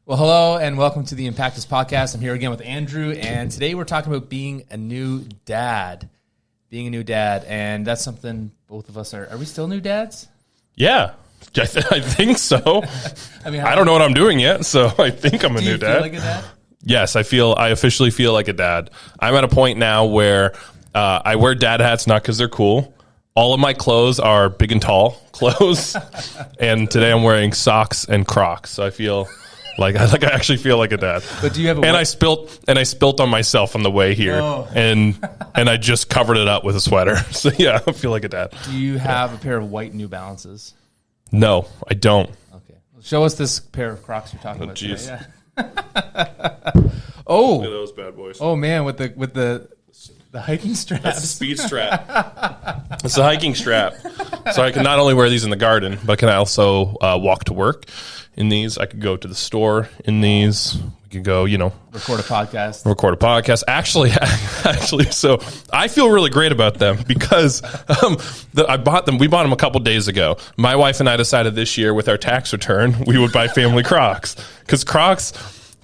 Well, hello and welcome to the Impactus podcast. I'm here again with Andrew, and today we're talking about being a new dad. Being a new dad, and that's something both of us are. Are we still new dads? Yeah, I think so. I don't know what I'm doing yet, so I think I'm a new dad. Do you feel like a dad? Yes, I officially feel like a dad. I'm at a point now where I wear dad hats not because they're cool. All of my clothes are big and tall clothes, and today I'm wearing socks and Crocs. So I feel like I actually feel like a dad. But do you have I spilt on myself on the way here, and I just covered it up with a sweater. So yeah, I feel like a dad. Do you have a pair of white New Balances? No, I don't. Okay, show us this pair of Crocs you're talking about. Jeez. Today. Yeah. Oh, look at those bad boys. Oh man, with the hiking strap. That's a speed strap. It's a hiking strap. So I can not only wear these in the garden, but can I also walk to work in these. I could go to the store in these. We could go, record a podcast. Actually, so I feel really great about them because I bought them. We bought them a couple days ago. My wife and I decided this year with our tax return, we would buy family Crocs because Crocs,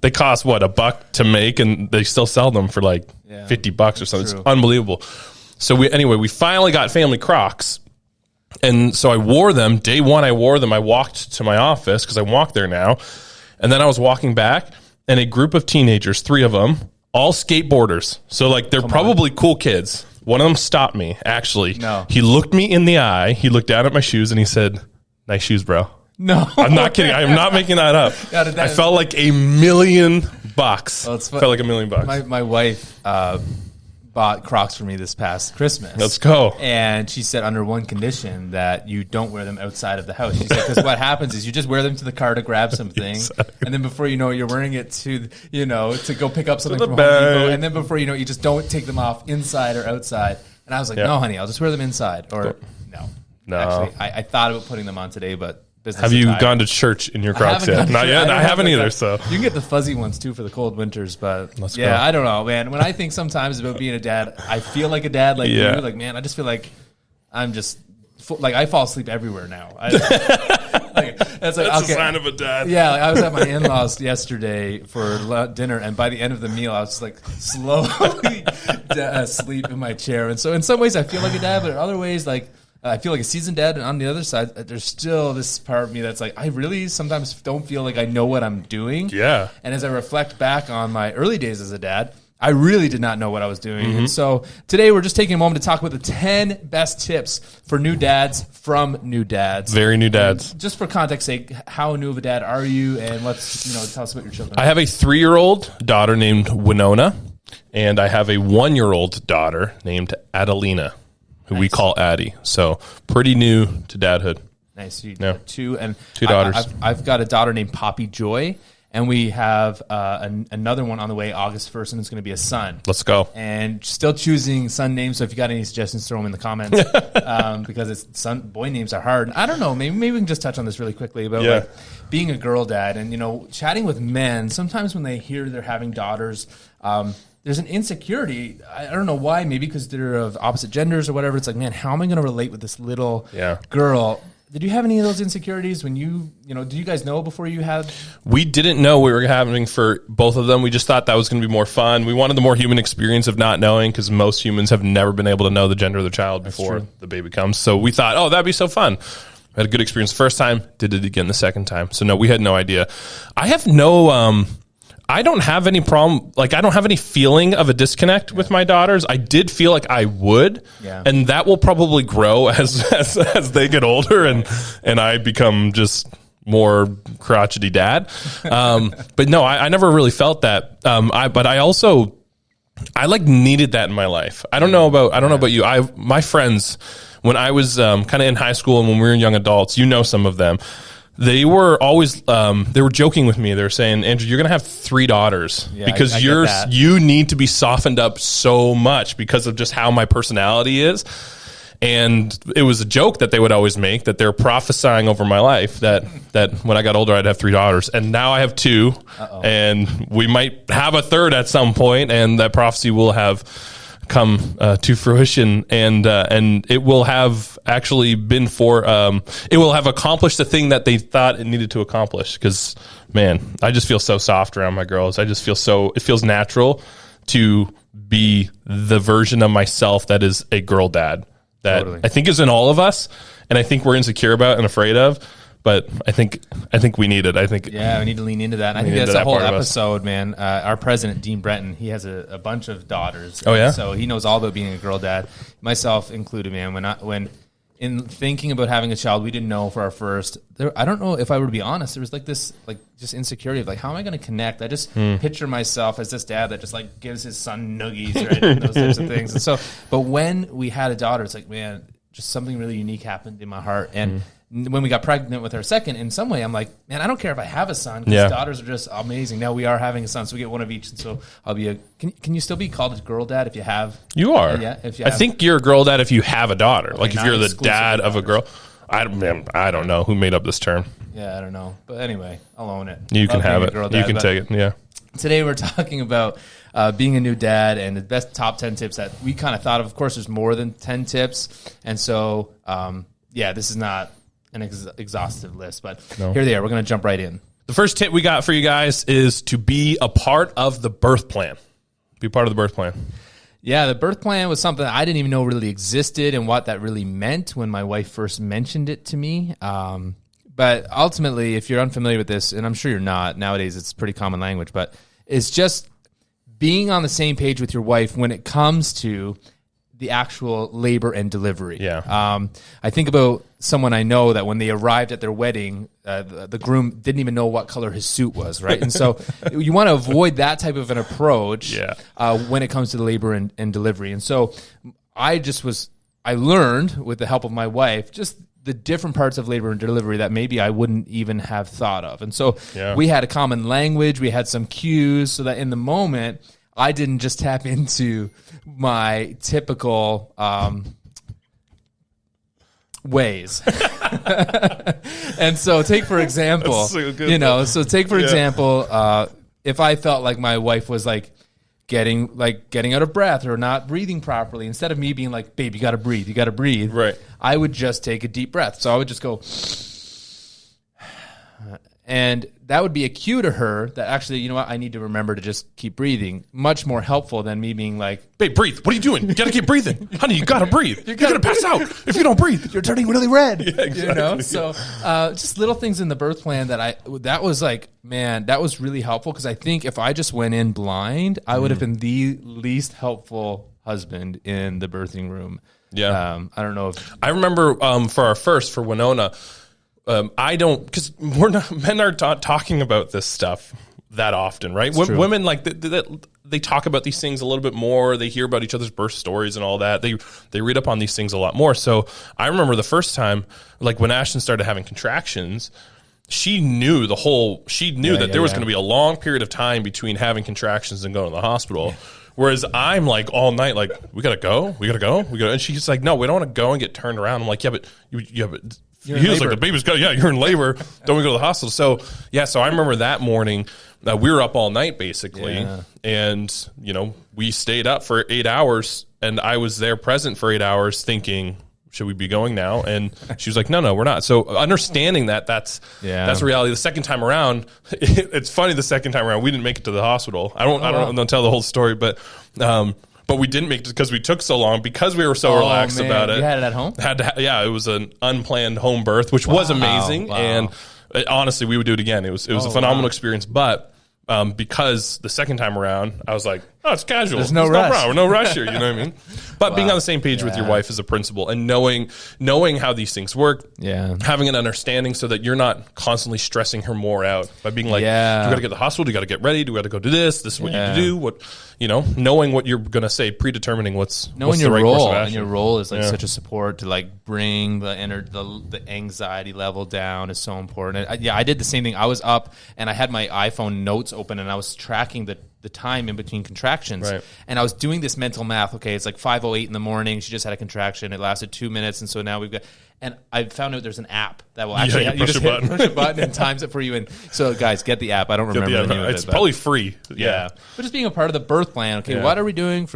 they cost what, $1 to make, and they still sell them for like $50 or something. True. It's unbelievable. So we finally got family Crocs. And so I wore them. Day one, I wore them. I walked to my office because I walk there now. And then I was walking back, and a group of teenagers, 3 of them, all skateboarders. So like they're probably cool kids. One of them stopped me, actually. No. He looked me in the eye. He looked down at my shoes, and he said, "Nice shoes, bro." No. I'm not kidding. I am not making that up. I felt like $1 million. Felt like $1 million. My wife bought Crocs for me this past Christmas. Let's go. And she said under one condition that you don't wear them outside of the house. She said because what happens is you just wear them to the car to grab something, and then before you know it, you're wearing it to go pick up something from Home Depot, and then before you know it, you just don't take them off inside or outside. And I was like, no, honey, I'll just wear them inside. Or no. Actually, I thought about putting them on today, but have you gone to church in your Crocs yet? Not yet. I haven't either. So you can get the fuzzy ones too for the cold winters, but I don't know, man. When I think sometimes about being a dad, I feel like a dad, like you. Like, man, I just feel like I'm just like I fall asleep everywhere now. That's a sign of a dad. Yeah, I was at my in-laws yesterday for dinner, and by the end of the meal, I was just like slowly asleep in my chair. And so, in some ways, I feel like a dad, but in other ways, like. I feel like a seasoned dad, and on the other side, there's still this part of me that's like, I really sometimes don't feel like I know what I'm doing. Yeah. And as I reflect back on my early days as a dad, I really did not know what I was doing. Mm-hmm. And so today we're just taking a moment to talk about the 10 best tips for new dads from new dads. Very new dads. And just for context sake, how new of a dad are you? And tell us about your children. I have a 3-year-old daughter named Winona, and I have a 1-year-old daughter named Adelina, who we call Addie. So pretty new to dadhood. Nice. You have 2 daughters. I've got a daughter named Poppy Joy, and we have another one on the way August 1st, and it's going to be a son. Let's go. And still choosing son names. So if you got any suggestions, throw them in the comments because boy names are hard. I don't know. Maybe we can just touch on this really quickly about like being a girl dad and chatting with men. Sometimes when they hear they're having daughters. There's an insecurity. I don't know why. Maybe because they're of opposite genders or whatever. It's like, man, how am I going to relate with this little girl? Did you have any of those insecurities when did you guys know before you had? We didn't know we were having for both of them. We just thought that was going to be more fun. We wanted the more human experience of not knowing because most humans have never been able to know the gender of their child before the baby comes. So we thought, that'd be so fun. We had a good experience the first time, did it again the second time. So no, we had no idea. I have I don't have any problem. Like, I don't have any feeling of a disconnect with my daughters. I did feel like I would, and that will probably grow as they get older and I become just more crotchety dad. But no, I never really felt that. But I like needed that in my life. I don't know about you. My friends, when I was kind of in high school and when we were young adults, some of them. They were always they were joking with me. They were saying, Andrew, you're going to have 3 daughters because you need to be softened up so much because of just how my personality is. And it was a joke that they would always make that they're prophesying over my life that when I got older, I'd have 3 daughters. And now I have 2 and we might have a third at some point, and that prophecy will have come to fruition, and it will have actually been it will have accomplished the thing that they thought it needed to accomplish. Because, man, I just feel so soft around my girls. I just feel it feels natural to be the version of myself that is a girl dad that totally. I think is in all of us, and I think we're insecure about and afraid of. But I think we need it. We need to lean into that. And I think that's a whole episode, man. Our president, Dean Breton, he has a bunch of daughters. Oh yeah, so he knows all about being a girl dad, myself included, man. When in thinking about having a child, we didn't know for our first. I don't know if I were to be honest. There was this just insecurity of how am I going to connect? I just picture myself as this dad that just gives his son noogies, right, and those types of things. And so, but when we had a daughter, it's man, just something really unique happened in my heart. And when we got pregnant with our second, in some way, I'm like, man, I don't care if I have a son, because daughters are just amazing. Now we are having a son, so we get one of each. And so I'll be can you still be called a girl dad if you have? You are. Yeah. I think you're a girl dad if you have a daughter. Okay, if you're the dad of a girl. I don't know who made up this term. Yeah, I don't know. But anyway, I'll own it. You can have it. You can take it. Yeah. Today we're talking about being a new dad and the best top 10 tips that we kind of thought of. Of course, there's more than 10 tips. And so, this is not an exhaustive list, but here they are. We're going to jump right in. The first tip we got for you guys is to be a part of the birth plan. Be part of the birth plan. Yeah, the birth plan was something I didn't even know really existed and what that really meant when my wife first mentioned it to me. But ultimately, if you're unfamiliar with this, and I'm sure you're not, nowadays it's pretty common language, but it's just being on the same page with your wife when it comes to the actual labor and delivery. Yeah. I think about someone I know that when they arrived at their wedding, the groom didn't even know what color his suit was, right? And so you want to avoid that type of an approach when it comes to the labor and delivery. And so I learned with the help of my wife just the different parts of labor and delivery that maybe I wouldn't even have thought of. And so we had a common language, we had some cues, so that in the moment, I didn't just tap into my typical ways. And so take for example, if I felt like my wife was getting out of breath or not breathing properly, instead of me being like, babe, you got to breathe. Right. I would just take a deep breath. So I would just go, and that would be a cue to her that actually, you know what, I need to remember to just keep breathing. Much more helpful than me being like, babe, breathe. What are you doing? You got to keep breathing. Honey, you got to breathe. You're going to pass out if you don't breathe. You're turning really red. Yeah, exactly. So just little things in the birth plan that was really helpful, because I think if I just went in blind, I would have been the least helpful husband in the birthing room. Yeah. I don't know if... I remember for Winona... I don't, because men are talking about this stuff that often, right? Women they talk about these things a little bit more. They hear about each other's birth stories and all that. They read up on these things a lot more. So I remember the first time, when Ashton started having contractions, she knew that there was going to be a long period of time between having contractions and going to the hospital. Yeah. Whereas I'm all night, we gotta go, and she's like, no, we don't want to go and get turned around. I'm like, but he was like, the baby's got, you're in labor. Don't we go to the hospital? So I remember that morning, we were up all night basically. Yeah. And, we stayed up for 8 hours, and I was there present for 8 hours thinking, should we be going now? And she was like, no, we're not. So understanding that's reality. The second time around, it's funny. The second time around, we didn't make it to the hospital. I don't tell the whole story, but we didn't make it because we took so long, because we were so relaxed about it. You had it at home? It was an unplanned home birth, which was amazing. Wow. And honestly, we would do it again. It was a phenomenal experience, but because the second time around, I was like, oh, it's casual. There's no rush. No rush here. You know what I mean? But being on the same page with your wife is a principle, and knowing how these things work, having an understanding so that you're not constantly stressing her more out by being like, do you got to get to the hospital? Do you got to get ready? Do we got to go do this? This is what you do. Knowing what you're going to say, predetermining what's the right course of action. And your role is such a support to bring the anxiety level down is so important. I did the same thing. I was up and I had my iPhone notes open and I was tracking the the time in between contractions. Right. And I was doing this mental math. Okay, it's like 5:08 in the morning. She just had a contraction. It lasted 2 minutes, and so now we've got. And I found out there's an app that will actually push a button and times it for you. And so, guys, get the app. I don't remember the name of it. It's probably free. Yeah. But just being a part of the birth plan. Okay, what are we doing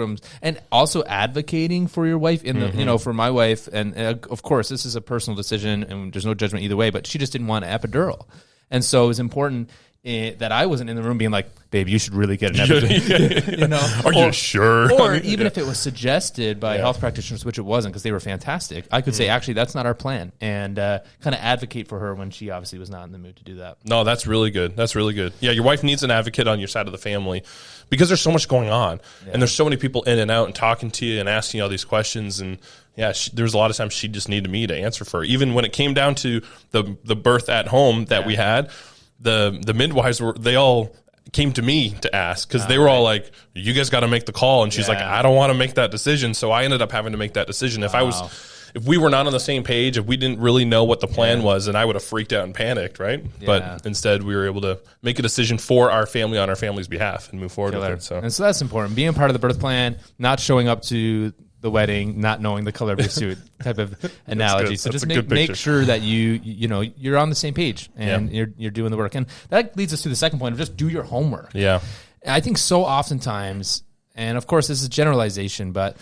and also advocating for your wife in the, for my wife. And of course, this is a personal decision and there's no judgment either way, but she just didn't want an epidural. And so it was important that I wasn't in the room being like, babe, you should really get an epidural. Are you sure? Or even if it was suggested by health practitioners, which it wasn't because they were fantastic, I could say, actually, that's not our plan, and kind of advocate for her when she obviously was not in the mood to do that. No, that's really good. That's really good. Yeah, your wife needs an advocate on your side of the family because there's so much going on, and there's so many people in and out and talking to you and asking you all these questions, and there's a lot of times she just needed me to answer for her. Even when it came down to the birth at home that we had, the midwives they all came to me to ask because they were all like, you guys got to make the call. And she's like, I don't want to make that decision. So I ended up having to make that decision. If we were not on the same page, if we didn't really know what the plan was, then I would have freaked out and panicked, right? Yeah. But instead, we were able to make a decision for our family on our family's behalf and move forward with it. And so that's important. Being part of the birth plan, not showing up to the wedding, not knowing the color of your suit type of analogy. So just make sure that you're on the same page and you're doing the work. And that leads us to the second point of just do your homework. Yeah. And I think so oftentimes, and of course this is generalization, but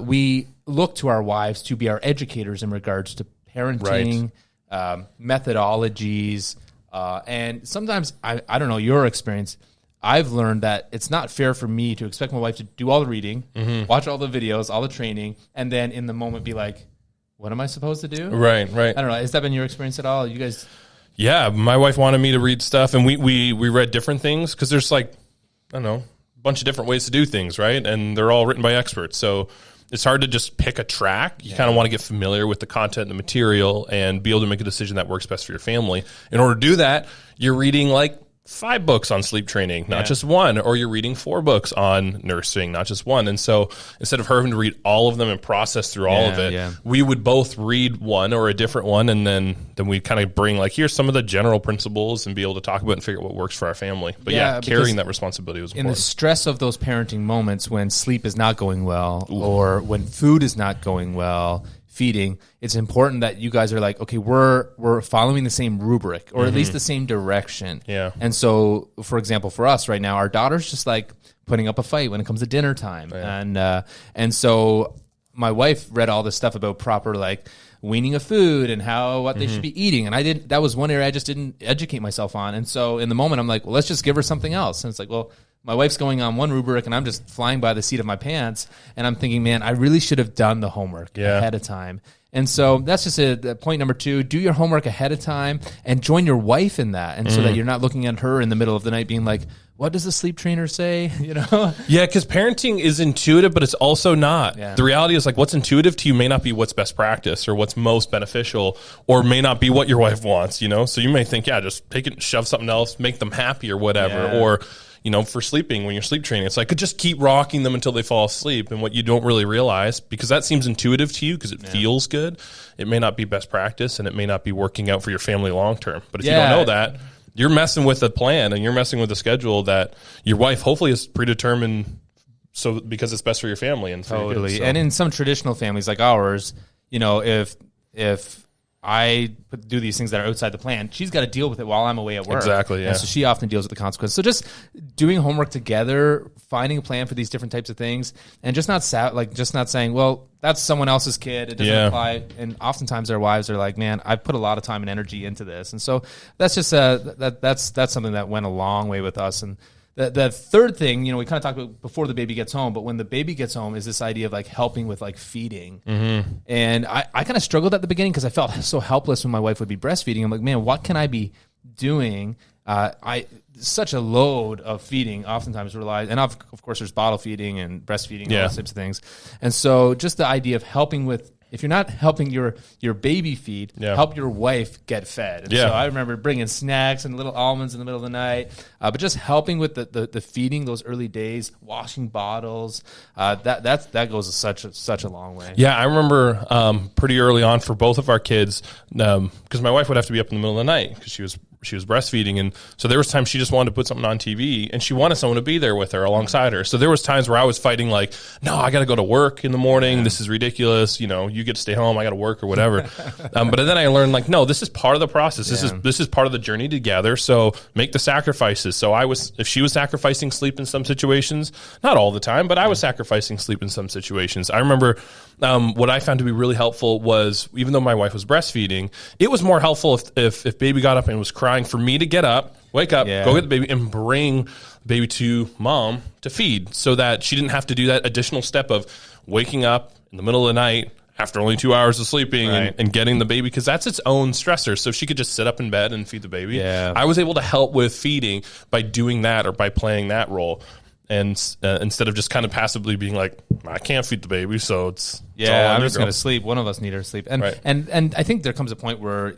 we look to our wives to be our educators in regards to parenting, methodologies, and sometimes, I don't know your experience, I've learned that it's not fair for me to expect my wife to do all the reading, watch all the videos, all the training, and then in the moment be like, what am I supposed to do? Right. I don't know. Has that been your experience at all? You guys? Yeah, my wife wanted me to read stuff, and we read different things because there's like, I don't know, a bunch of different ways to do things, right? And they're all written by experts. So it's hard to just pick a track. You kind of want to get familiar with the content and the material and be able to make a decision that works best for your family. In order to do that, you're reading like 5 books on sleep training, not just one, or you're reading 4 books on nursing, not just one. And so instead of her having to read all of them and process through all of it, we would both read one or a different one, and then we'd kind of bring like, here's some of the general principles and be able to talk about and figure out what works for our family. But carrying that responsibility was important. In the stress of those parenting moments when sleep is not going well or when food is not going well, feeding, it's important that you guys are like, okay, we're following the same rubric or at least the same direction. Yeah. And so, for example, for us right now, our daughter's just like putting up a fight when it comes to dinner time. Yeah. And so my wife read all this stuff about proper like weaning of food and what they should be eating. And that was one area I just didn't educate myself on. And so in the moment I'm like, well, let's just give her something else. And it's like, well, my wife's going on one rubric and I'm just flying by the seat of my pants. And I'm thinking, man, I really should have done the homework ahead of time. And so that's just a point number 2. Do your homework ahead of time and join your wife in that. And so that you're not looking at her in the middle of the night being like, what does the sleep trainer say? Yeah, because parenting is intuitive, but it's also not. Yeah. The reality is like what's intuitive to you may not be what's best practice or what's most beneficial or may not be what your wife wants, So you may think, just take it and shove something else, make them happy or whatever. Yeah. Or for sleeping, when you're sleep training, it's like, just keep rocking them until they fall asleep. And what you don't really realize, because that seems intuitive to you because it feels good, it may not be best practice and it may not be working out for your family long term. But if you don't know that, you're messing with a plan and you're messing with a schedule that your wife hopefully is predetermined because it's best for your family and for your kids, so. And in some traditional families like ours, if I do these things that are outside the plan, she's got to deal with it while I'm away at work. Exactly, yeah. And so she often deals with the consequences. So just doing homework together, finding a plan for these different types of things, and just not saying, well, that's someone else's kid. It doesn't apply. And oftentimes our wives are like, man, I've put a lot of time and energy into this. And so that's just that's something that went a long way with us. And the third thing, we kind of talked about before the baby gets home, but when the baby gets home is this idea of like helping with like feeding. And I kind of struggled at the beginning because I felt so helpless when my wife would be breastfeeding. I'm like, man, what can I be doing? Such a load of feeding oftentimes relies, and of course there's bottle feeding and breastfeeding, all those types of things. And so just the idea of helping with, if you're not helping your baby feed, help your wife get fed. And so I remember bringing snacks and little almonds in the middle of the night, but just helping with the feeding those early days, washing bottles, that goes such a long way. Yeah, I remember pretty early on for both of our kids, because my wife would have to be up in the middle of the night because she was breastfeeding, and so there was times she just wanted to put something on TV, and she wanted someone to be there with her alongside her. So there was times where I was fighting like, no, I got to go to work in the morning. This is ridiculous. You know, you get to stay home. I got to work or whatever. But then I learned like, no, this is part of the process. This is part of the journey together. So make the sacrifices. So if she was sacrificing sleep in some situations, not all the time, but I was sacrificing sleep in some situations. I remember what I found to be really helpful was, even though my wife was breastfeeding, it was more helpful if baby got up and was crying for me to get up, wake up, go get the baby, and bring the baby to mom to feed, so that she didn't have to do that additional step of waking up in the middle of the night after only 2 hours of sleeping and getting the baby, because that's its own stressor. So she could just sit up in bed and feed the baby. Yeah. I was able to help with feeding by doing that or by playing that role. And instead of just kind of passively being like, I can't feed the baby, so it's I'm just going to sleep. One of us need her to sleep. And and I think there comes a point where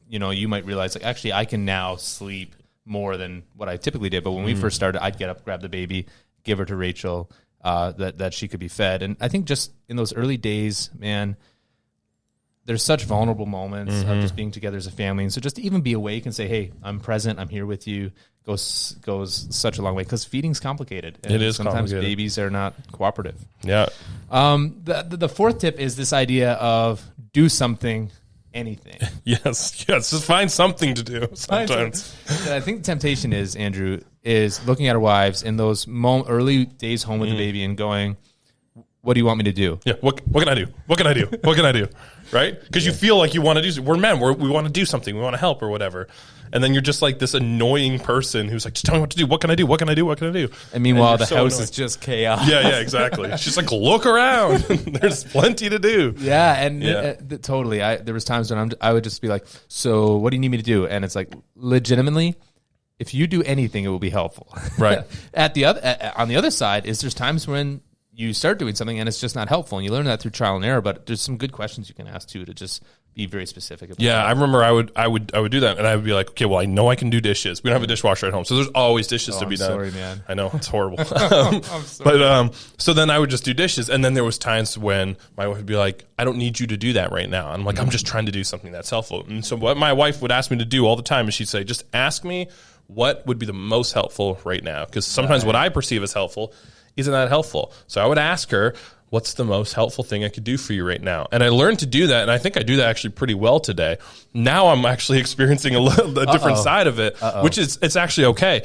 you might realize, like, actually I can now sleep more than what I typically did. But when we first started, I'd get up, grab the baby, give her to Rachel, that she could be fed. And I think just in those early days, man, there's such vulnerable moments of just being together as a family. And so just to even be awake and say, hey, I'm present, I'm here with you, goes such a long way, because feeding's complicated. And it is sometimes complicated. Babies are not cooperative. Yeah. The fourth tip is this idea of do something, anything. Yes. Just find something to do sometimes. I think the temptation is, Andrew, is looking at our wives in those early days home with the baby and going, what do you want me to do? Yeah. What can I do? What can I do? What can I do? Right? Because you feel like you want to do. We're men. We want to do something. We want to help or whatever. And then you're just like this annoying person who's like, just tell me what to do. What can I do? What can I do? What can I do? And meanwhile, the house is just chaos. Yeah, exactly. She's like, look around. There's plenty to do. Yeah, and totally. There was times when I would just be like, so what do you need me to do? And it's like, legitimately, if you do anything, it will be helpful. Right. On the other side is there's times when you start doing something and it's just not helpful, and you learn that through trial and error. But there's some good questions you can ask too to just be very specific about that. I remember I would do that, and I would be like, okay, well, I know I can do dishes. We don't have a dishwasher at home, so there's always dishes to be done. Sorry, man. I know, it's horrible. I'm sorry. But so then I would just do dishes, and then there was times when my wife would be like, I don't need you to do that right now. And I'm like, I'm just trying to do something that's helpful. And so what my wife would ask me to do all the time is she'd say, just ask me what would be the most helpful right now, because sometimes what I perceive as helpful isn't that helpful. So I would ask her, what's the most helpful thing I could do for you right now? And I learned to do that, and I think I do that actually pretty well today. Now I'm actually experiencing a different side of it, which is, it's actually okay.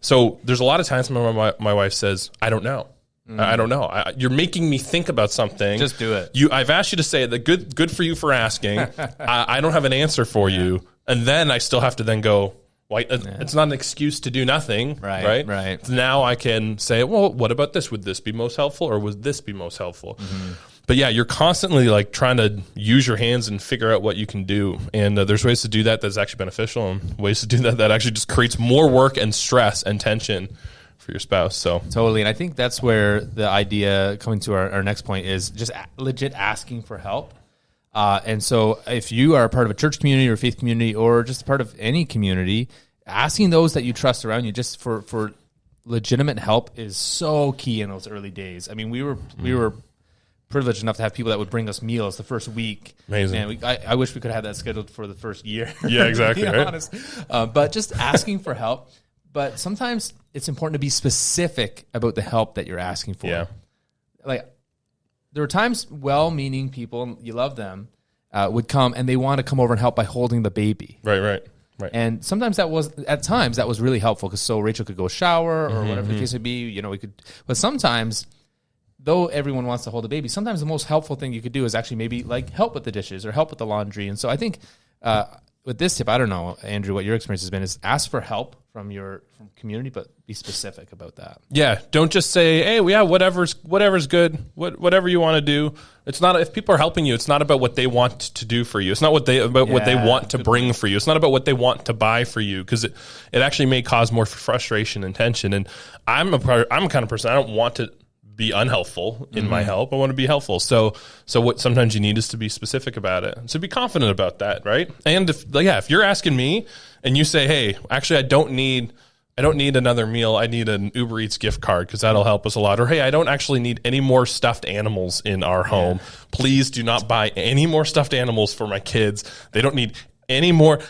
So there's a lot of times when my wife says, I don't know. I don't know. You're making me think about something. Just do it. I've asked you to say that. Good for you for asking. I don't have an answer for you. And then I still have to then go, it's not an excuse to do nothing, right? Now I can say, well, what about this? Would this be most helpful, or would this be most helpful? But yeah, you're constantly like trying to use your hands and figure out what you can do. And there's ways to do that that's actually beneficial, and ways to do that actually just creates more work and stress and tension for your spouse. So totally. And I think that's where the idea, coming to our next point, is just legit asking for help. And so if you are a part of a church community or faith community, or just a part of any community, asking those that you trust around you just for legitimate help is so key in those early days. I mean, we were privileged enough to have people that would bring us meals the first week. Amazing. And I wish we could have that scheduled for the first year. Yeah, exactly. Right? Honest. But just asking for help. But sometimes it's important to be specific about the help that you're asking for. Yeah. Like, there were times well-meaning people, you love them, would come and they want to come over and help by holding the baby. Right. And sometimes that was really helpful, because so Rachel could go shower or whatever the case would be. We could. But sometimes, though everyone wants to hold the baby, sometimes the most helpful thing you could do is actually maybe like help with the dishes or help with the laundry. And so I think with this tip, I don't know, Andrew, what your experience has been, is ask for help from community, but be specific about that. Yeah, don't just say, hey, whatever's good, whatever you want to do. It's not, if people are helping you, it's not about what they want to do for you. It's not what they want to bring for you. It's not about what they want to buy for you, because it actually may cause more frustration and tension. And I'm the kind of person, I don't want to be unhelpful in my help. I want to be helpful. So what sometimes you need is to be specific about it. So be confident about that, right? And if you're asking me and you say, hey, actually I don't need another meal. I need an Uber Eats gift card, because that'll help us a lot. Or, hey, I don't actually need any more stuffed animals in our home. Please do not buy any more stuffed animals for my kids. They don't need any more.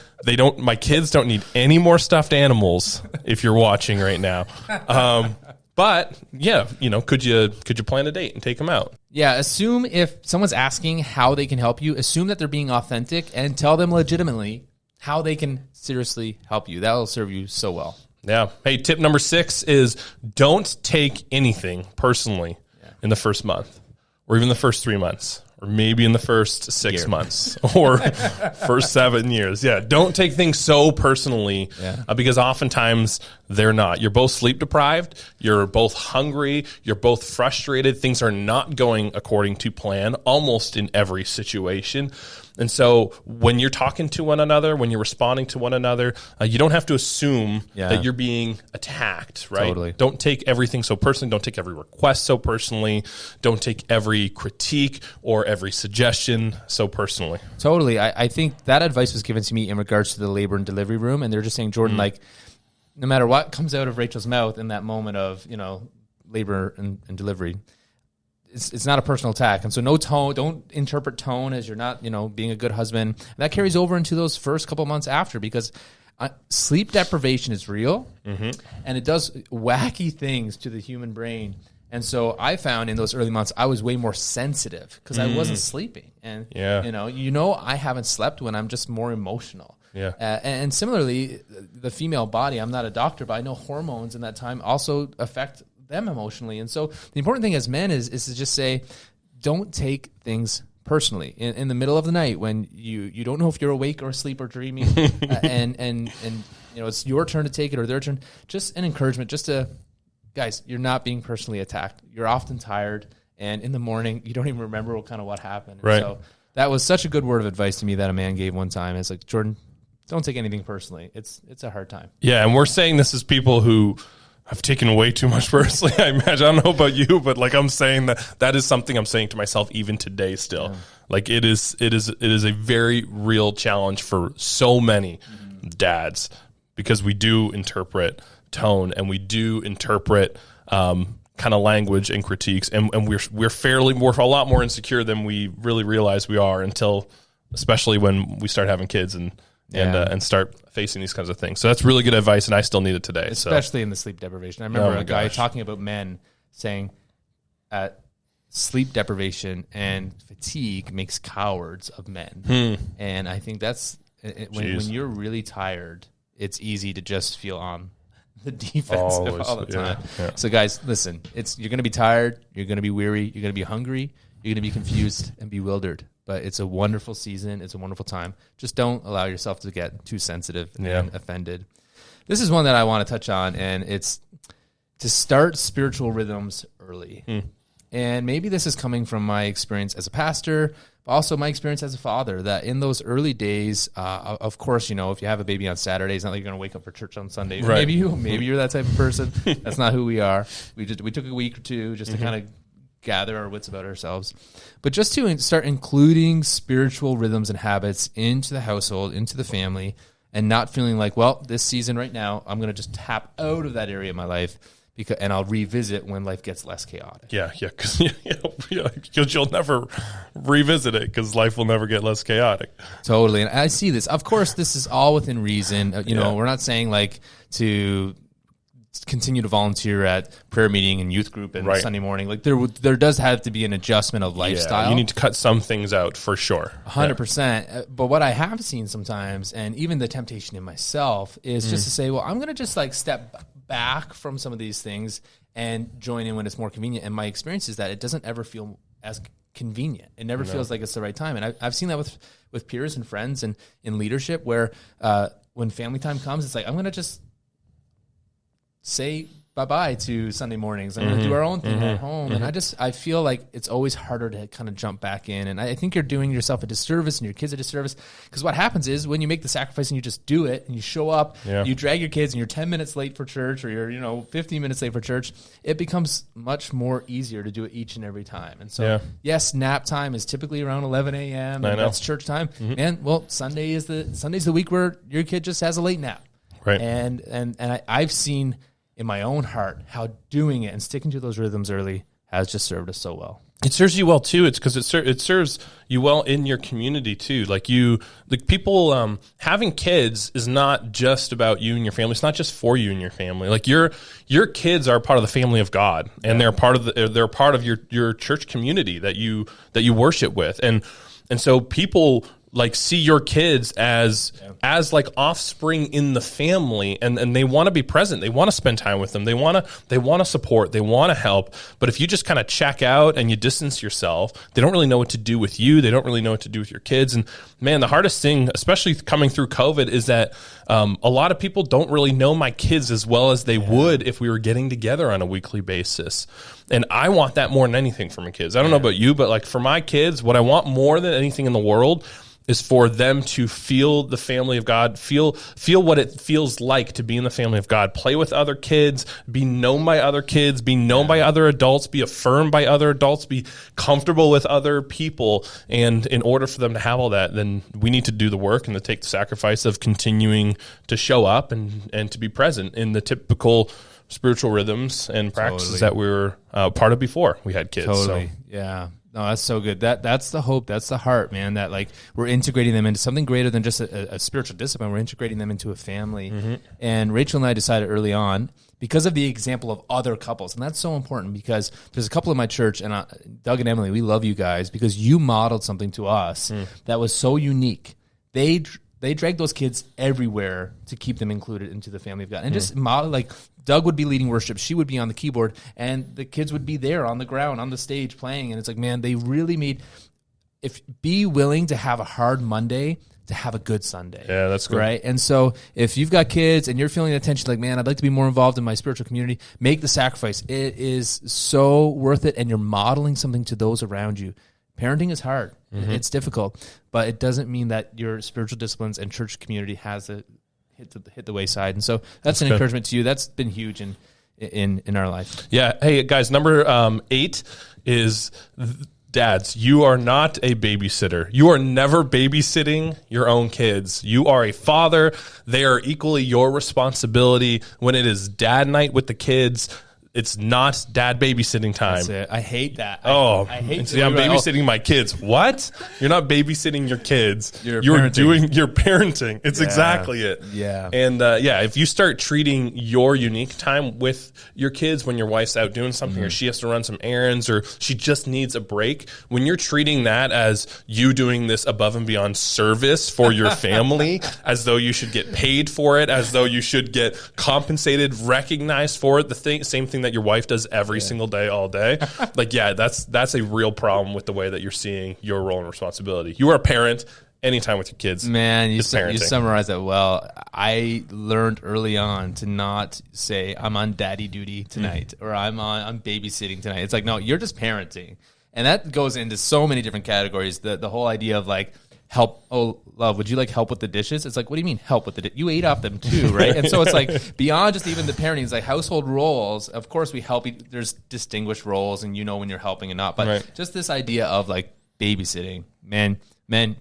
My kids don't need any more stuffed animals if you're watching right now. But yeah, could you plan a date and take them out? Yeah, assume if someone's asking how they can help you, assume that they're being authentic and tell them legitimately how they can seriously help you. That'll serve you so well. Yeah. Hey, tip number 6 is don't take anything personally in the first month or even the first 3 months. Or maybe in the first 6 months or first 7 years. Yeah. Don't take things so personally because oftentimes they're not. You're both sleep deprived. You're both hungry. You're both frustrated. Things are not going according to plan almost in every situation. And so when you're talking to one another, when you're responding to one another, you don't have to assume that you're being attacked, right? Totally. Don't take everything so personally. Don't take every request so personally. Don't take every critique or every suggestion so personally. Totally. I think that advice was given to me in regards to the labor and delivery room. And they're just saying, Jordan, like, no matter what comes out of Rachel's mouth in that moment of, labor and delivery, it's not a personal attack. And so no tone, don't interpret tone as you're not, being a good husband. And that carries over into those first couple months after, because sleep deprivation is real and it does wacky things to the human brain. And so I found in those early months, I was way more sensitive because I wasn't sleeping. And, I haven't slept when I'm just more emotional. Yeah. And similarly, the female body, I'm not a doctor, but I know hormones in that time also affect them emotionally. And so the important thing as men is to just say, don't take things personally in the middle of the night when you don't know if you're awake or asleep or dreaming and it's your turn to take it or their turn. Just an encouragement, just to, guys, you're not being personally attacked. You're often tired, and in the morning you don't even remember what happened. Right. So that was such a good word of advice to me that a man gave one time. It's like, Jordan, don't take anything personally. It's a hard time. Yeah, and we're saying this as people who have taken way too much personally. I imagine, I don't know about you, but I'm saying that is something I'm saying to myself even today still. Yeah. Like it is a very real challenge for so many dads, because we do interpret tone and we do interpret kind of language and critiques, and we're a lot more insecure than we really realize we are until, especially when we start having kids and start facing these kinds of things. So that's really good advice, and I still need it today. Especially in the sleep deprivation. I remember a guy talking about men saying sleep deprivation and fatigue makes cowards of men. And I think that's, when you're really tired, it's easy to just feel on the defensive all the time. Yeah. So guys, listen, you're going to be tired, you're going to be weary, you're going to be hungry, you're going to be confused and bewildered. But it's a wonderful season. It's a wonderful time. Just don't allow yourself to get too sensitive and offended. This is one that I want to touch on, and it's to start spiritual rhythms early. And maybe this is coming from my experience as a pastor, but also my experience as a father, that in those early days, of course, if you have a baby on Saturday, it's not like you're going to wake up for church on Sunday. Right. Maybe you're that type of person. That's not who we are. We took a week or two just to kind of gather our wits about ourselves, but just to start including spiritual rhythms and habits into the household, into the family, and not feeling like, well, this season right now, I'm going to just tap out of that area of my life and I'll revisit when life gets less chaotic. Yeah, because you'll never revisit it because life will never get less chaotic. Totally, and I see this. Of course, this is all within reason. We're not saying to continue to volunteer at prayer meeting and youth group and Sunday morning. Like there does have to be an adjustment of lifestyle. You need to cut some things out for sure. 100%. But what I have seen sometimes, and even the temptation in myself, is just to say, well, I'm going to just step back from some of these things and join in when it's more convenient. And my experience is that it doesn't ever feel as convenient. It never feels like it's the right time. And I've seen that with peers and friends and in leadership where when family time comes, it's like, I'm going to just say bye-bye to Sunday mornings. I'm going to do our own thing at home. And I feel like it's always harder to kind of jump back in. And I think you're doing yourself a disservice and your kids a disservice, because what happens is when you make the sacrifice and you just do it and you show up, you drag your kids and you're 10 minutes late for church, or you're 15 minutes late for church, it becomes much more easier to do it each and every time. And so yes, nap time is typically around 11 a.m. and that's church time. And well, Sunday's the week where your kid just has a late nap. Right. And I've seen in my own heart how doing it and sticking to those rhythms early has just served us so well. It serves you well too. It's because it serves you well in your community too. Like people having kids is not just about you and your family. It's not just for you and your family. Like your kids are part of the family of God, and they're part of your church community that you worship with, and so people like see your kids as like offspring in the family, and they want to be present. They want to spend time with them. They want to support. They want to help. But if you just kind of check out and you distance yourself, they don't really know what to do with you. They don't really know what to do with your kids. And man, the hardest thing, especially coming through COVID, is that a lot of people don't really know my kids as well as they would if we were getting together on a weekly basis. And I want that more than anything for my kids. I don't know about you, but like for my kids, what I want more than anything in the world is for them to feel the family of God, feel what it feels like to be in the family of God, play with other kids, be known by other kids, be known by other adults, be affirmed by other adults, be comfortable with other people. And in order for them to have all that, then we need to do the work and to take the sacrifice of continuing to show up and to be present in the typical spiritual rhythms and practices that we were part of before we had kids. Totally. So. Yeah. No, that's so good. That's the hope. That's the heart, man, that like we're integrating them into something greater than just a spiritual discipline. We're integrating them into a family. Mm-hmm. And Rachel and I decided early on, because of the example of other couples, and that's so important because there's a couple in my church, and Doug and Emily, we love you guys because you modeled something to us that was so unique. They dragged those kids everywhere to keep them included into the family of God. And just model, like Doug would be leading worship, she would be on the keyboard, and the kids would be there on the ground, on the stage playing. And it's like, man, they really be willing to have a hard Monday to have a good Sunday. Yeah, that's good. Right? And so if you've got kids and you're feeling the tension, like, man, I'd like to be more involved in my spiritual community, make the sacrifice. It is so worth it, and you're modeling something to those around you. Parenting is hard. Mm-hmm. It's difficult, but it doesn't mean that your spiritual disciplines and church community has to hit the wayside. And so that's an encouragement to you. That's been huge in our life. Yeah. Hey guys, number 8 is dads. You are not a babysitter. You are never babysitting your own kids. You are a father. They are equally your responsibility. When it is dad night with the kids, it's not dad babysitting time. That's it. I hate that. I hate that. I'm babysitting my kids. What? You're not babysitting your kids. You're parenting. It's exactly it. Yeah. And if you start treating your unique time with your kids when your wife's out doing something or she has to run some errands or she just needs a break, when you're treating that as you doing this above and beyond service for your family, as though you should get paid for it, as though you should get compensated, recognized for it, same thing that your wife does every single day, all day. Like, that's a real problem with the way that you're seeing your role and responsibility. You are a parent anytime with your kids. Man, you summarized that well. I learned early on to not say I'm on daddy duty tonight or I'm babysitting tonight. It's like, no, you're just parenting. And that goes into so many different categories. The whole idea of like, help. Oh, love, would you like help with the dishes? It's like, what do you mean help with the dishes? You ate off them too, right? And so it's like beyond just even the parenting, it's like household roles. Of course, we help. There's distinguished roles, and you know when you're helping and not. But just this idea of like babysitting, men,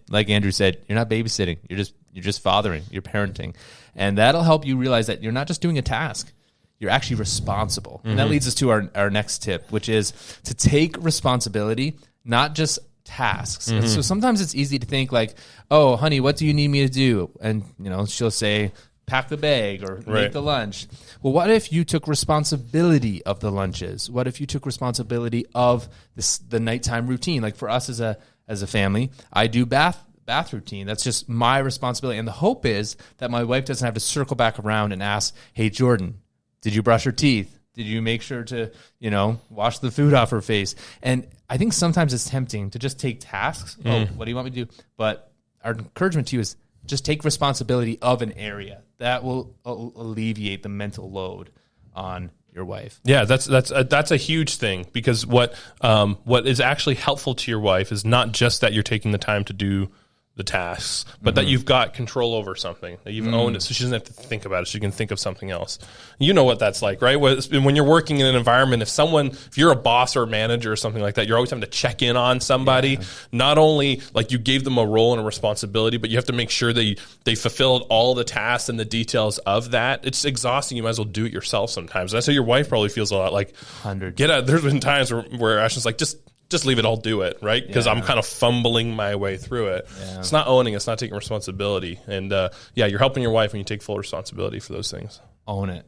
like Andrew said, you're not babysitting. You're just fathering. You're parenting, and that'll help you realize that you're not just doing a task. You're actually responsible, and that leads us to our next tip, which is to take responsibility, not just tasks. And so sometimes it's easy to think like, oh, honey, what do you need me to do? And, she'll say, pack the bag or make the lunch. Well, what if you took responsibility of the lunches? What if you took responsibility of the nighttime routine? Like for us as a family, I do bath routine. That's just my responsibility. And the hope is that my wife doesn't have to circle back around and ask, hey, Jordan, did you brush your teeth? Did you make sure to, wash the food off her face? And I think sometimes it's tempting to just take tasks. Oh, what do you want me to do? But our encouragement to you is just take responsibility of an area. That will alleviate the mental load on your wife. Yeah, that's a huge thing, because what is actually helpful to your wife is not just that you're taking the time to do the tasks, but that you've got control over something, that you've owned it, so she doesn't have to think about it. She can think of something else. You know what that's like, right? When you're working in an environment, if you're a boss or a manager or something like that, you're always having to check in on somebody. Yeah. Not only like you gave them a role and a responsibility, but you have to make sure they fulfilled all the tasks and the details of that. It's exhausting. You might as well do it yourself sometimes. That's how your wife probably feels a lot. Like, 100. Get out. There's been times where Ashton's like, just just leave it, I'll do it, right? Because I'm kind of fumbling my way through it. Yeah. It's not owning, it's not taking responsibility. And you're helping your wife when you take full responsibility for those things. Own it.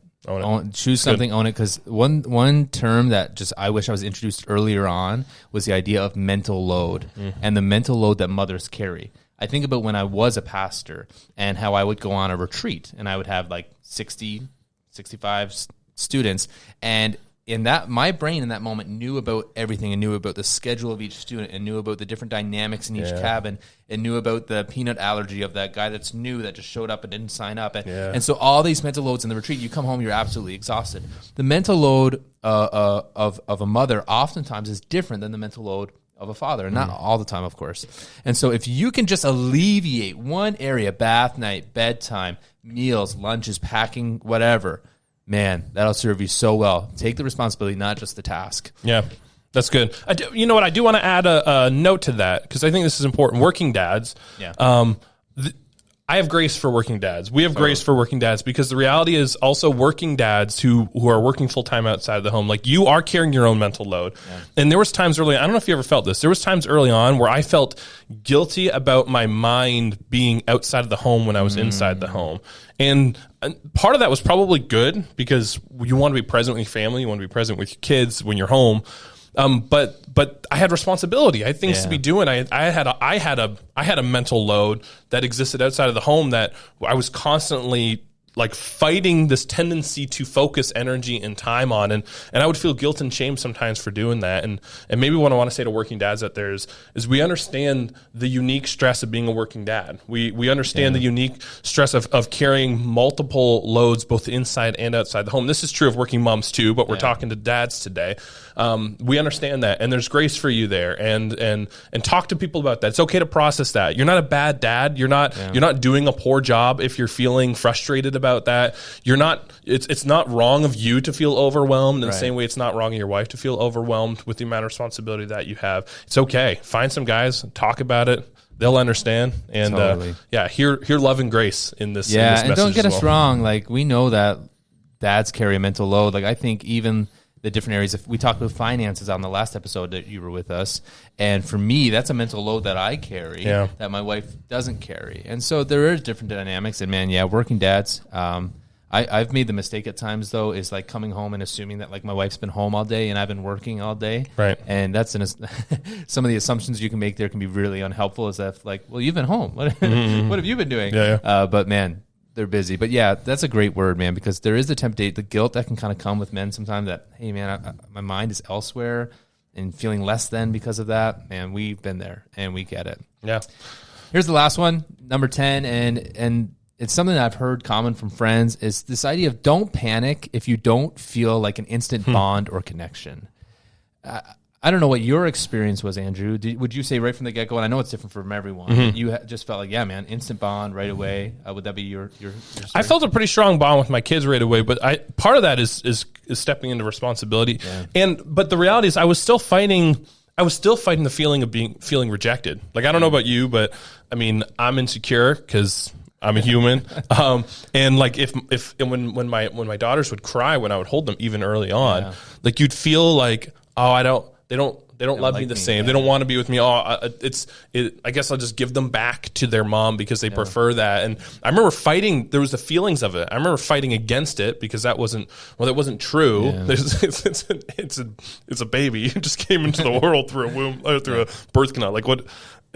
Choose something, own it. Because one term that just I wish I was introduced earlier on was the idea of mental load and the mental load that mothers carry. I think about when I was a pastor and how I would go on a retreat and I would have like 60, 65 students, and in that, my brain in that moment knew about everything and knew about the schedule of each student and knew about the different dynamics in each cabin and knew about the peanut allergy of that guy that's new that just showed up and didn't sign up. And so all these mental loads in the retreat, you come home, you're absolutely exhausted. The mental load of a mother oftentimes is different than the mental load of a father, and not all the time, of course. And so if you can just alleviate one area, bath night, bedtime, meals, lunches, packing, whatever, man, that'll serve you so well. Take the responsibility, not just the task. Yeah, that's good. You know what? I do want to add a note to that because I think this is important. Working dads. Yeah. I have grace for working dads. We have grace for working dads because the reality is also working dads who are working full time outside of the home. Like you are carrying your own mental load. Yeah. And there was times early, I don't know if you ever felt this. There was times early on where I felt guilty about my mind being outside of the home when I was inside the home. And part of that was probably good because you want to be present with your family, you want to be present with your kids when you're home. But I had responsibility. I had things to be doing. I had a mental load that existed outside of the home that I was constantly like fighting this tendency to focus energy and time on. And I would feel guilt and shame sometimes for doing that. And maybe what I want to say to working dads out there is we understand the unique stress of being a working dad. We understand the unique stress of carrying multiple loads, both inside and outside the home. This is true of working moms too, but we're talking to dads today. We understand that, and there's grace for you there, and talk to people about that. It's okay to process that. You're not a bad dad. You're not doing a poor job if you're feeling frustrated about that. You're not. It's not wrong of you to feel overwhelmed in the same way it's not wrong of your wife to feel overwhelmed with the amount of responsibility that you have. It's okay. Find some guys, talk about it. They'll understand, and hear love and grace in this. Yeah, in this and don't get us wrong. Like we know that dads carry a mental load. Like I think even the different areas. If we talked about finances on the last episode that you were with us, and for me, that's a mental load that I carry that my wife doesn't carry. And so there are different dynamics. And man, working dads. I've made the mistake at times though is like coming home and assuming that like my wife's been home all day and I've been working all day. Right. And that's some of the assumptions you can make there can be really unhelpful. Is that like, well, you've been home. What have you been doing? Yeah. But man, they're busy. But yeah, that's a great word, man, because there is the temptation, the guilt that can kind of come with men sometimes that, hey man, my mind is elsewhere and feeling less than because of that. Man, we've been there and we get it. Yeah. Here's the last one, number 10. And it's something that I've heard common from friends is this idea of don't panic if you don't feel like an instant bond or connection. I don't know what your experience was, Andrew. Would you say right from the get-go, and I know it's different from everyone, you just felt like, yeah, man, instant bond right away? Would that be your story? I felt a pretty strong bond with my kids right away, but part of that is stepping into responsibility. Yeah. But the reality is I was still fighting the feeling of feeling rejected. Like, I don't know about you, but I mean, I'm insecure because I'm a human. And like when my daughters would cry when I would hold them even early on, like you'd feel like, oh, they don't love like me the same. Yeah. They don't want to be with me. I guess I'll just give them back to their mom because they prefer that. And I remember fighting. There was the feelings of it. I remember fighting against it because that wasn't true. Yeah. It's a baby. It just came into the world through a womb, through a birth canal. Like what?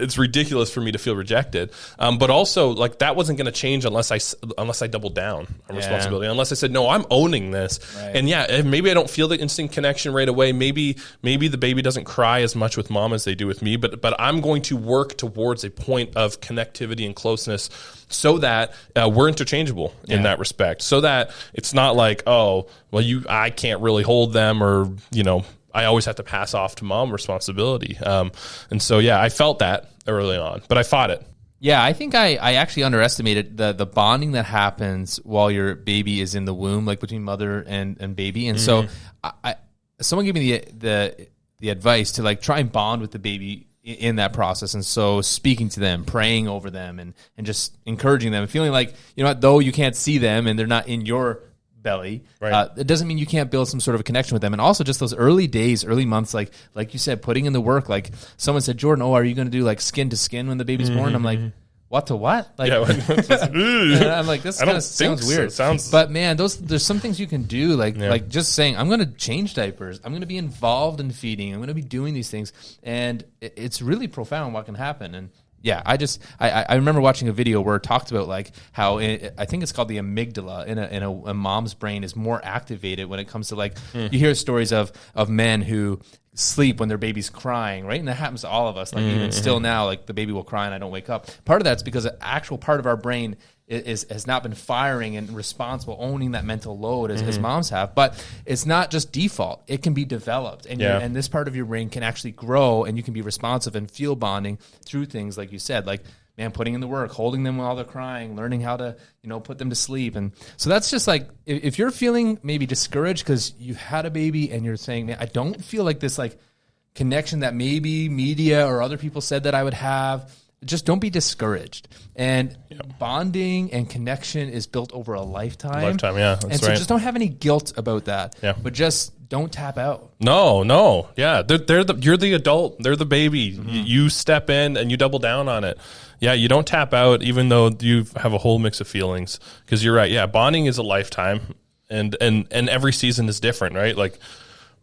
It's ridiculous for me to feel rejected. But also, like, that wasn't going to change unless I doubled down on responsibility. Unless I said, no, I'm owning this. Right. And maybe I don't feel the instant connection right away. Maybe the baby doesn't cry as much with mom as they do with me. But I'm going to work towards a point of connectivity and closeness so that we're interchangeable in that respect. So that it's not like, oh, well, I can't really hold them, or, you know, I always have to pass off to mom responsibility. And so, I felt that early on, but I fought it. Yeah, I think I actually underestimated the bonding that happens while your baby is in the womb, like between mother and baby. And so someone gave me the advice to like try and bond with the baby in that process. And so speaking to them, praying over them, and just encouraging them, and feeling like, you know what, though you can't see them and they're not in your belly, Right. it doesn't mean you can't build some sort of a connection with them. And also just those early days, early months, like you said, putting in the work. Like someone said, Jordan, are you going to do like skin to skin when the baby's born? I'm like, what to what? Like, I'm like, this kind of sounds weird. But man, there's some things you can do, like just saying, I'm going to change diapers. I'm going to be involved in feeding. I'm going to be doing these things, and it's really profound what can happen. And yeah, I remember watching a video where it talked about like how I think it's called the amygdala in a mom's brain is more activated when it comes to like you hear stories of men who sleep when their baby's crying, right? And that happens to all of us. Like even still now, like the baby will cry and I don't wake up. Part of that's because an actual part of our brain has not been firing and responsible, owning that mental load as moms have. But it's not just default. It can be developed. And and this part of your brain can actually grow, and you can be responsive and feel bonding through things like you said, like, man, putting in the work, holding them while they're crying, learning how to, put them to sleep. And so that's just like, if you're feeling maybe discouraged because you had a baby and you're saying, man, I don't feel like this like connection that maybe media or other people said that I would have, just don't be discouraged. And bonding and connection is built over a lifetime. Yeah. That's and so just don't have any guilt about that. Yeah. But just don't tap out. No. Yeah. You're the adult. They're the baby. You step in and you double down on it. Yeah. You don't tap out even though you have a whole mix of feelings. Because you're right. Yeah. Bonding is a lifetime. And every season is different, right? Like,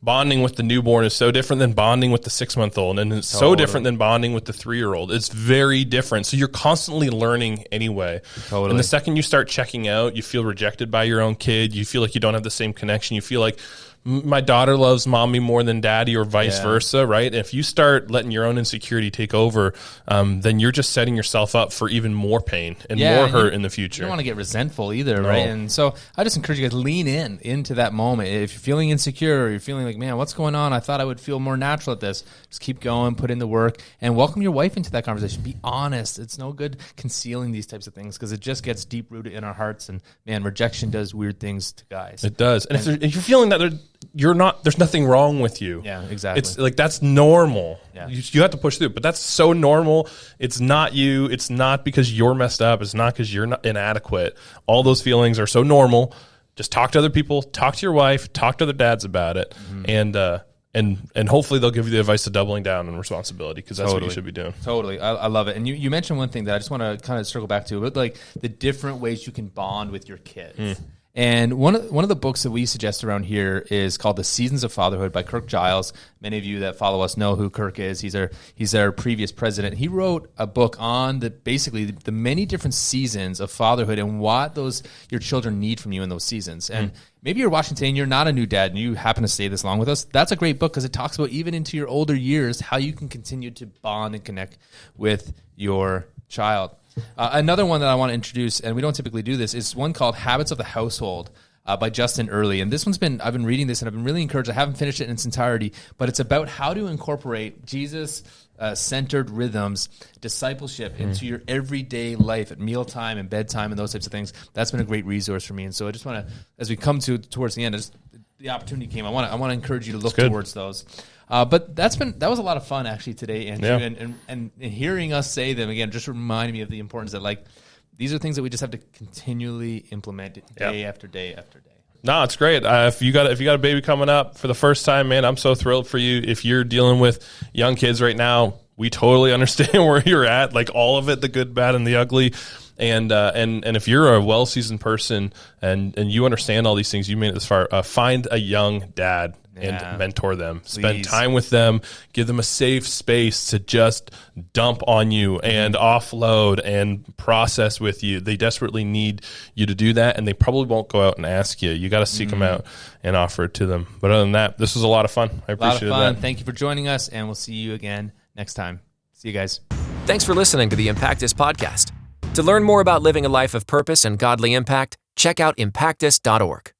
bonding with the newborn is so different than bonding with the 6-month-old, and it's so different than bonding with the 3-year-old. It's very different. So you're constantly learning anyway. Totally. And the second you start checking out, you feel rejected by your own kid. You feel like you don't have the same connection. You feel like my daughter loves mommy more than daddy, or vice versa, right? If you start letting your own insecurity take over, then you're just setting yourself up for even more pain and more hurt in the future. You don't want to get resentful either, right? And so I just encourage you guys to lean into that moment. If you're feeling insecure, or you're feeling like, man, what's going on? I thought I would feel more natural at this. Just keep going, put in the work, and welcome your wife into that conversation. Be honest. It's no good concealing these types of things because it just gets deep rooted in our hearts. And man, rejection does weird things to guys. It does. And if you're feeling that there's nothing wrong with you. Yeah, exactly. It's like, that's normal. Yeah. You have to push through, but that's so normal. It's not you. It's not because you're messed up. It's not because you're not inadequate. All those feelings are so normal. Just talk to other people, talk to your wife, talk to other dads about it. And hopefully they'll give you the advice of doubling down on responsibility, because that's what you should be doing. Totally. I love it. And you mentioned one thing that I just want to kind of circle back to, but like the different ways you can bond with your kids. And one of the books that we suggest around here is called The Seasons of Fatherhood by Kirk Giles. Many of you that follow us know who Kirk is. He's our previous president. He wrote a book on basically the many different seasons of fatherhood and what your children need from you in those seasons. And maybe you're watching today and you're not a new dad and you happen to stay this long with us. That's a great book because it talks about, even into your older years, how you can continue to bond and connect with your child. Another one that I want to introduce, and we don't typically do this, is one called Habits of the Household by Justin Earley. And this I've been reading this and I've been really encouraged. I haven't finished it in its entirety, but it's about how to incorporate Jesus-centered rhythms, discipleship into your everyday life at mealtime and bedtime and those types of things. That's been a great resource for me. And so I just want to, as we come towards the end, the opportunity came, I want to encourage you to look towards those. But that was a lot of fun actually today, Andrew, and hearing us say them again just reminded me of the importance that like these are things that we just have to continually implement day after day after day. No, it's great. If you got a baby coming up for the first time, man, I'm so thrilled for you. If you're dealing with young kids right now, we totally understand where you're at, like all of it, the good, bad, and the ugly. And if you're a well-seasoned person and you understand all these things, you made it this far, find a young dad and mentor them. Spend time with them. Give them a safe space to just dump on you and offload and process with you. They desperately need you to do that, and they probably won't go out and ask you. You got to seek them out and offer it to them. But other than that, this was a lot of fun. I appreciate that. Thank you for joining us, and we'll see you again next time. See you guys. Thanks for listening to the Impactus podcast. To learn more about living a life of purpose and godly impact, check out impactus.org.